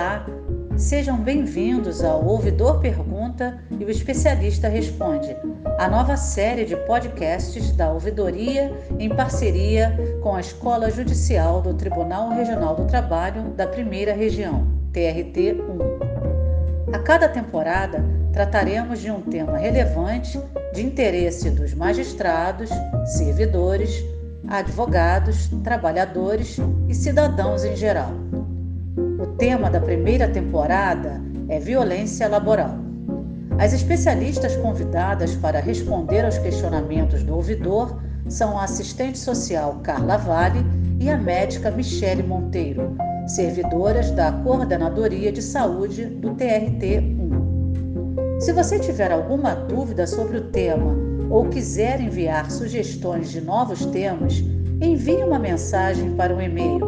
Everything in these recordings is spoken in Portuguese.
Olá, sejam bem-vindos ao Ouvidor Pergunta e o Especialista Responde, a nova série de podcasts da Ouvidoria em parceria com a Escola Judicial do Tribunal Regional do Trabalho da Primeira Região, TRT-1. A cada temporada, trataremos de um tema relevante de interesse dos magistrados, servidores, advogados, trabalhadores e cidadãos em geral. O tema da primeira temporada é violência laboral. As especialistas convidadas para responder aos questionamentos do ouvidor são a assistente social Carla Vale e a médica Michele Monteiro, servidoras da Coordenadoria de Saúde do TRT-1. Se você tiver alguma dúvida sobre o tema ou quiser enviar sugestões de novos temas, envie uma mensagem para o e-mail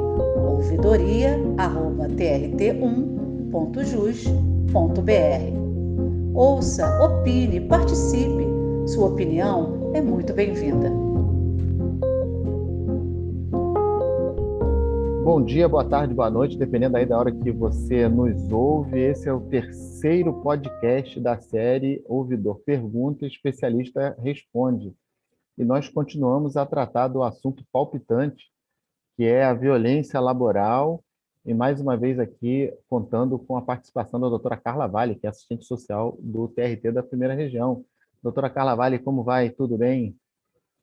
ouvidoria@trt1.jus.br. Ouça, opine, participe. Sua opinião é muito bem-vinda. Bom dia, boa tarde, boa noite, dependendo aí da hora que você nos ouve. Esse é o terceiro podcast da série Ouvidor Pergunta, Especialista Responde. E nós continuamos a tratar do assunto palpitante, que é a violência laboral, e mais uma vez aqui contando com a participação da doutora Carla Vale, que é assistente social do TRT da Primeira Região. Doutora Carla Vale, como vai? Tudo bem?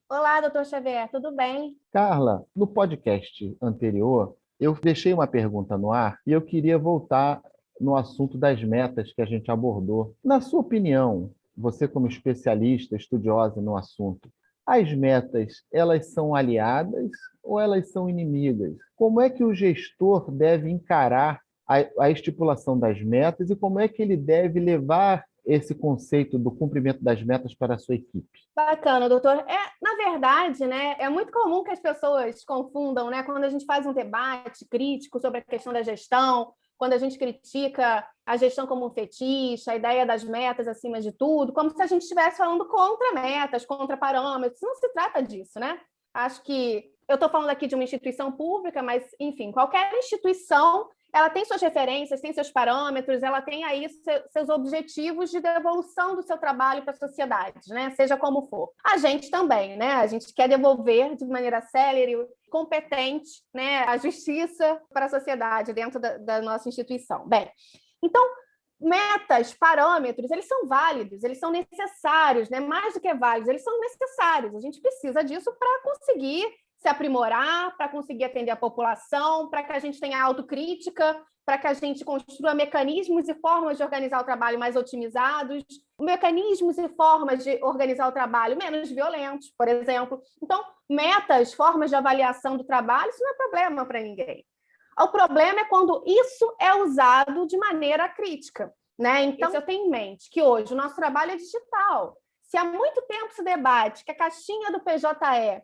Olá, doutor Xavier, tudo bem? Carla, no podcast anterior, eu deixei uma pergunta no ar e eu queria voltar no assunto das metas que a gente abordou. Na sua opinião, você como especialista, estudiosa no assunto, as metas, elas são aliadas ou elas são inimigas? Como é que o gestor deve encarar a estipulação das metas e como é que ele deve levar esse conceito do cumprimento das metas para a sua equipe? Bacana, doutor. Na verdade, né, é muito comum que as pessoas confundam, né, quando a gente faz um debate crítico sobre a questão da gestão, quando a gente critica a gestão como um fetiche, a ideia das metas acima de tudo, como se a gente estivesse falando contra metas, contra parâmetros. Não se trata disso, né? Acho que eu estou falando aqui de uma instituição pública, mas, enfim, qualquer instituição ela tem suas referências, tem seus parâmetros, ela tem aí seus objetivos de devolução do seu trabalho para a sociedade, né? Seja como for. A gente também, né? A gente quer devolver de maneira célere, competente, né, a justiça para a sociedade dentro da nossa instituição. Bem, então, metas, parâmetros, eles são válidos, eles são necessários, né? Mais do que válidos, eles são necessários. A gente precisa disso para conseguir se aprimorar, para conseguir atender a população, para que a gente tenha autocrítica, para que a gente construa mecanismos e formas de organizar o trabalho mais otimizados, mecanismos e formas de organizar o trabalho menos violentos, por exemplo. Então, metas, formas de avaliação do trabalho, isso não é problema para ninguém. O problema é quando isso é usado de maneira crítica, né? Então, eu tenho em mente que hoje o nosso trabalho é digital. Se há muito tempo se debate que a caixinha do PJE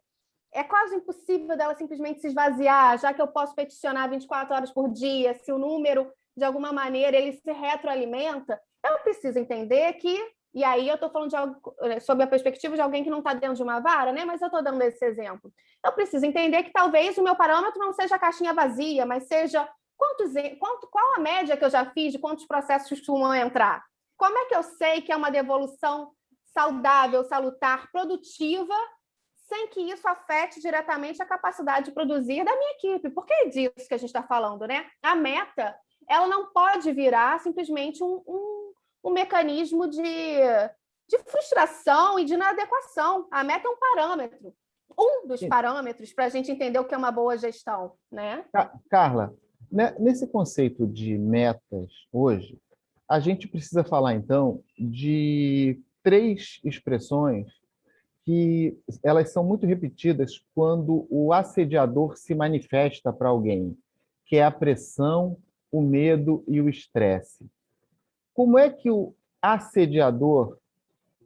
é quase impossível dela simplesmente se esvaziar, já que eu posso peticionar 24 horas por dia, se o número, de alguma maneira, ele se retroalimenta, eu preciso entender que, e aí eu estou falando de algo, sob a perspectiva de alguém que não está dentro de uma vara, né? Mas eu estou dando esse exemplo. Eu preciso entender que talvez o meu parâmetro não seja a caixinha vazia, mas seja qual a média que eu já fiz de quantos processos costumam entrar? Como é que eu sei que é uma devolução saudável, salutar, produtiva, sem que isso afete diretamente a capacidade de produzir da minha equipe? Porque é disso que a gente está falando, né? A meta, ela não pode virar simplesmente um mecanismo de frustração e de inadequação. A meta é um parâmetro, um dos parâmetros para a gente entender o que é uma boa gestão, né? Carla, nesse conceito de metas hoje, a gente precisa falar, então, de 3 expressões que elas são muito repetidas quando o assediador se manifesta para alguém, que é a pressão, o medo e o estresse. Como é que o assediador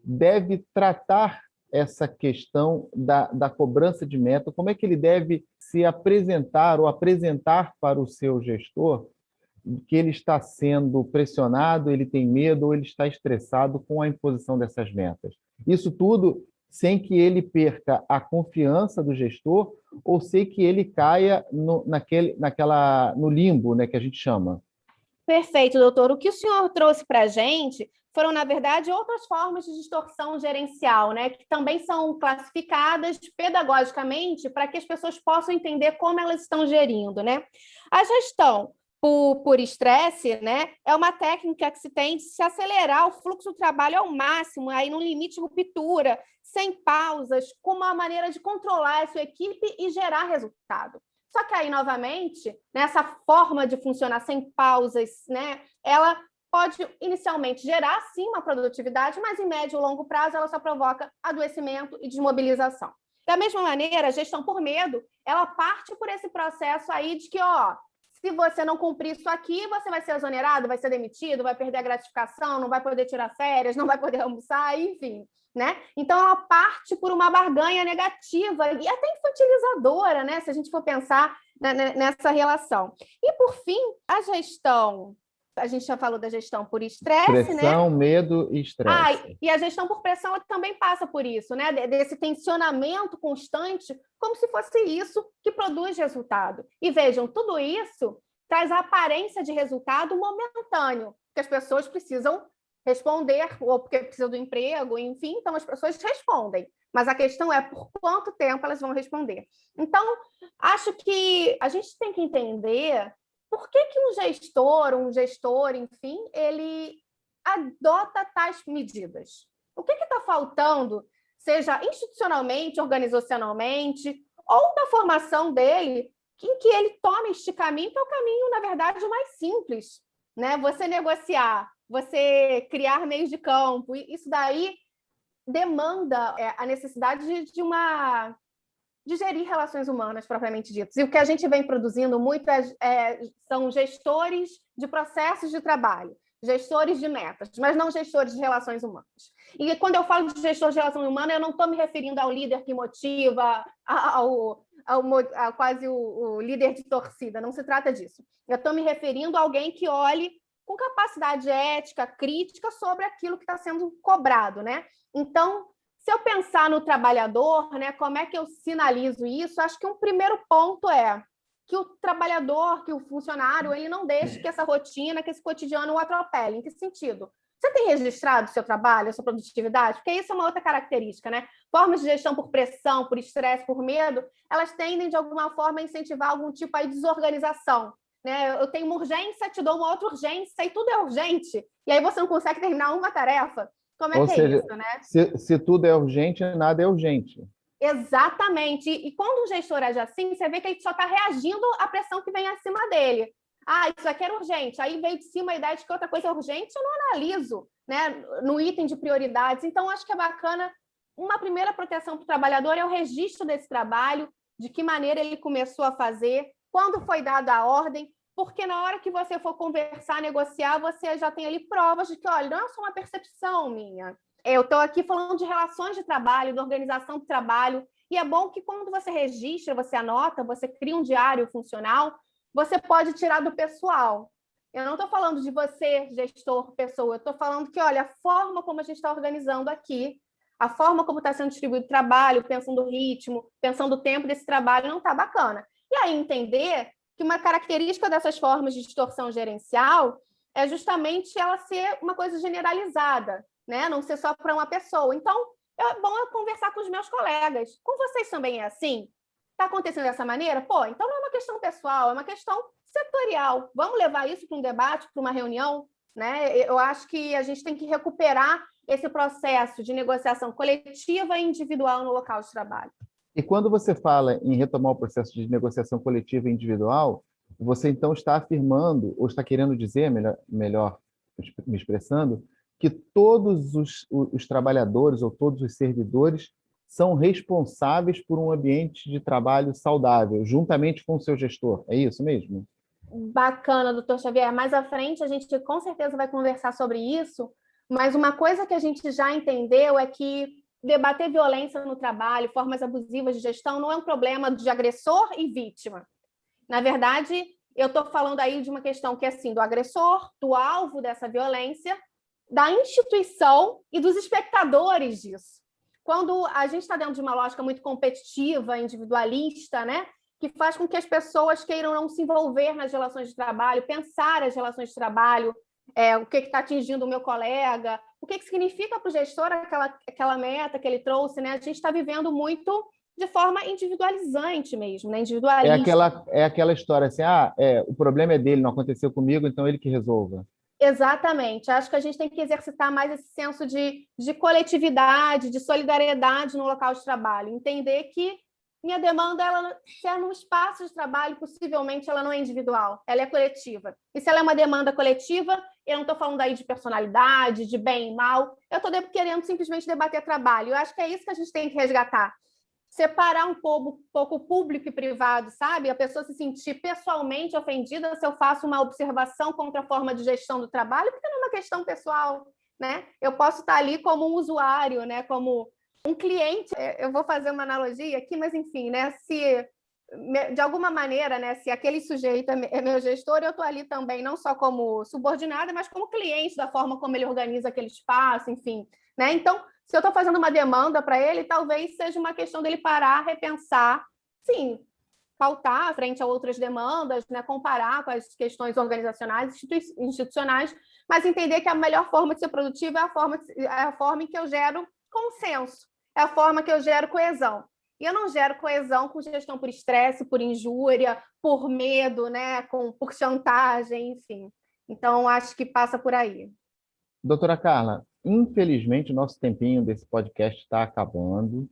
deve tratar essa questão da cobrança de meta? Como é que ele deve se apresentar ou apresentar para o seu gestor que ele está sendo pressionado, ele tem medo ou ele está estressado com a imposição dessas metas? Isso tudo sem que ele perca a confiança do gestor ou sem que ele caia no limbo, né, que a gente chama. Perfeito, doutor. O que o senhor trouxe para a gente foram, na verdade, outras formas de distorção gerencial, né, que também são classificadas pedagogicamente para que as pessoas possam entender como elas estão gerindo, né? A gestão por estresse, né, é uma técnica que se tem de se acelerar o fluxo do trabalho ao máximo, aí no limite de ruptura, sem pausas, com uma maneira de controlar a sua equipe e gerar resultado. Só que aí, novamente, nessa forma de funcionar sem pausas, né, ela pode inicialmente gerar, sim, uma produtividade, mas em médio e longo prazo ela só provoca adoecimento e desmobilização. Da mesma maneira, a gestão por medo, ela parte por esse processo aí de que, se você não cumprir isso aqui, você vai ser exonerado, vai ser demitido, vai perder a gratificação, não vai poder tirar férias, não vai poder almoçar, enfim, né? Então, ela parte por uma barganha negativa e até infantilizadora, né? Se a gente for pensar nessa relação. E, por fim, a gestão... A gente já falou da gestão por estresse, né? Pressão, medo e estresse. E a gestão por pressão ela também passa por isso, né? Desse tensionamento constante, como se fosse isso que produz resultado. E vejam, tudo isso traz a aparência de resultado momentâneo, que as pessoas precisam responder, ou porque precisam do emprego, enfim, então as pessoas respondem. Mas a questão é por quanto tempo elas vão responder. Então, acho que a gente tem que entender por que um gestor, enfim, ele adota tais medidas. O que está faltando, seja institucionalmente, organizacionalmente, ou na formação dele, em que ele tome este caminho, que é o caminho, na verdade, o mais simples, né? Você negociar, você criar meios de campo, isso daí demanda a necessidade de gerir relações humanas, propriamente ditas. E o que a gente vem produzindo muito são gestores de processos de trabalho, gestores de metas, mas não gestores de relações humanas. E quando eu falo de gestor de relações humanas, eu não estou me referindo ao líder que motiva, ao quase o líder de torcida, não se trata disso. Eu estou me referindo a alguém que olhe com capacidade ética, crítica sobre aquilo que está sendo cobrado, né? Então, se eu pensar no trabalhador, né, como é que eu sinalizo isso? Acho que um primeiro ponto é que o trabalhador, que o funcionário, ele não deixe que essa rotina, que esse cotidiano o atropele. Em que sentido? Você tem registrado o seu trabalho, a sua produtividade? Porque isso é uma outra característica, né? Formas de gestão por pressão, por estresse, por medo, elas tendem, de alguma forma, a incentivar algum tipo aí de desorganização. Né? Eu tenho uma urgência, te dou uma outra urgência, e tudo é urgente. E aí você não consegue terminar uma tarefa. Como é Ou que seja, é isso, né? Se tudo é urgente, nada é urgente. Exatamente. E quando um gestor age assim, você vê que ele só está reagindo à pressão que vem acima dele. Isso aqui era urgente. Aí veio de cima a ideia de que outra coisa é urgente, eu não analiso, né, no item de prioridades. Então, acho que é bacana. Uma primeira proteção para o trabalhador é o registro desse trabalho, de que maneira ele começou a fazer, quando foi dada a ordem, porque na hora que você for conversar, negociar, você já tem ali provas de que, olha, não é só uma percepção minha. Eu estou aqui falando de relações de trabalho, de organização do trabalho, e é bom que quando você registra, você anota, você cria um diário funcional, você pode tirar do pessoal. Eu não estou falando de você, gestor, pessoa, eu estou falando que, olha, a forma como a gente está organizando aqui, a forma como está sendo distribuído o trabalho, pensando o ritmo, pensando o tempo desse trabalho, não está bacana. E aí entender que uma característica dessas formas de distorção gerencial é justamente ela ser uma coisa generalizada, né? Não ser só para uma pessoa. Então, é bom eu conversar com os meus colegas. Com vocês também é assim? Está acontecendo dessa maneira? Então não é uma questão pessoal, é uma questão setorial. Vamos levar isso para um debate, para uma reunião, né? Eu acho que a gente tem que recuperar esse processo de negociação coletiva e individual no local de trabalho. E quando você fala em retomar o processo de negociação coletiva e individual, você então está afirmando, ou está querendo dizer, melhor me expressando, que todos os trabalhadores ou todos os servidores são responsáveis por um ambiente de trabalho saudável, juntamente com o seu gestor. É isso mesmo? Bacana, doutor Xavier. Mais à frente a gente com certeza vai conversar sobre isso, mas uma coisa que a gente já entendeu é que debater violência no trabalho, formas abusivas de gestão, não é um problema de agressor e vítima. Na verdade, eu estou falando aí de uma questão que é assim, do agressor, do alvo dessa violência, da instituição e dos espectadores disso. Quando a gente está dentro de uma lógica muito competitiva, individualista, né? que faz com que as pessoas queiram não se envolver nas relações de trabalho, pensar as relações de trabalho, o que está atingindo o meu colega, o que significa para o gestor aquela meta que ele trouxe, né? A gente está vivendo muito de forma individualizante mesmo, né? Individualista. É aquela história assim, o problema é dele, não aconteceu comigo, então ele que resolva. Exatamente. Acho que a gente tem que exercitar mais esse senso de coletividade, de solidariedade no local de trabalho. Entender que minha demanda, se é num espaço de trabalho, possivelmente ela não é individual, ela é coletiva. E se ela é uma demanda coletiva, eu não estou falando aí de personalidade, de bem e mal, eu estou querendo simplesmente debater trabalho. Eu acho que é isso que a gente tem que resgatar. Separar um pouco público e privado, sabe? A pessoa se sentir pessoalmente ofendida se eu faço uma observação contra a forma de gestão do trabalho, porque não é uma questão pessoal, né? Eu posso estar ali como um usuário, né? Como um cliente. Eu vou fazer uma analogia aqui, mas enfim, né? Se de alguma maneira, né? Se aquele sujeito é meu gestor, eu estou ali também não só como subordinada, mas como cliente da forma como ele organiza aquele espaço, enfim, né? Então, se eu estou fazendo uma demanda para ele, talvez seja uma questão dele parar, repensar, sim, pautar frente a outras demandas, né, comparar com as questões organizacionais, institucionais, mas entender que a melhor forma de ser produtivo é a forma em que eu gero consenso, é a forma que eu gero coesão. E eu não gero coesão com gestão por estresse, por injúria, por medo, né, por chantagem, enfim. Então, acho que passa por aí. Doutora Carla, infelizmente, o nosso tempinho desse podcast está acabando,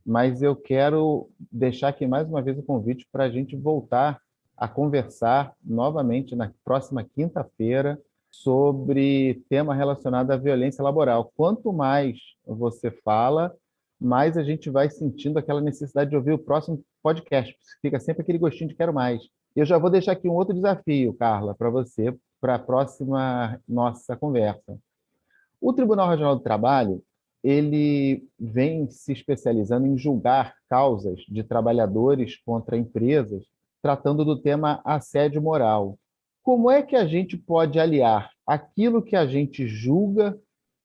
mas eu quero deixar aqui mais uma vez o convite para a gente voltar a conversar novamente na próxima quinta-feira sobre tema relacionado à violência laboral. Quanto mais você fala, mais a gente vai sentindo aquela necessidade de ouvir o próximo podcast. Fica sempre aquele gostinho de quero mais. Eu já vou deixar aqui um outro desafio, Carla, para você, para a próxima nossa conversa. O Tribunal Regional do Trabalho, ele vem se especializando em julgar causas de trabalhadores contra empresas, tratando do tema assédio moral. Como é que a gente pode aliar aquilo que a gente julga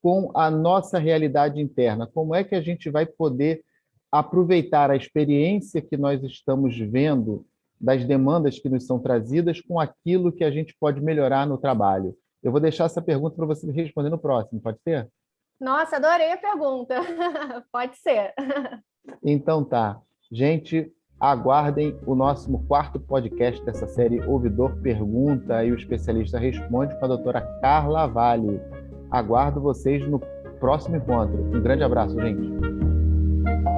com a nossa realidade interna? Como é que a gente vai poder aproveitar a experiência que nós estamos vendo das demandas que nos são trazidas com aquilo que a gente pode melhorar no trabalho? Eu vou deixar essa pergunta para você responder no próximo, pode ser? Nossa, adorei a pergunta. Pode ser. Então tá. Gente, aguardem o nosso quarto podcast dessa série Ouvidor Pergunta e o Especialista Responde com a doutora Carla Vale. Aguardo vocês no próximo encontro. Um grande abraço, gente.